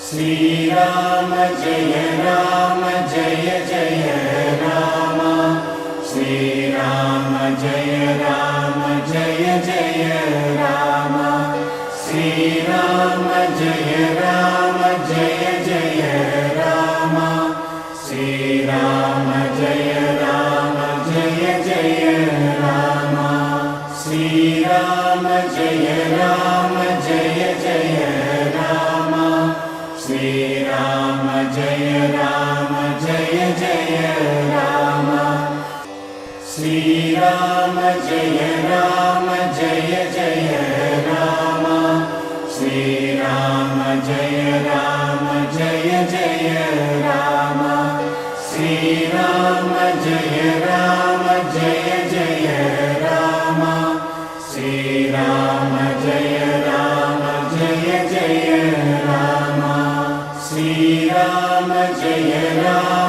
Shriram Jai Ram Jai Jai Ram Shriram Jai Ram Jai Jai Ram Shriram Jai Ram Jai Jai Ram Shriram Jai Ram Jai Jai Ram Shriram Jai Ram Jai Jai Ram Shriram Jai Ram Jai Jai Ram Shriram Jai Ram Jai Jai Ram Shriram Jai Ram Jai Jai Ram Shriram Jai Ram Jai Jai Ram Shriram Jai Ram Jai Jai Ram Shriram Jai Ram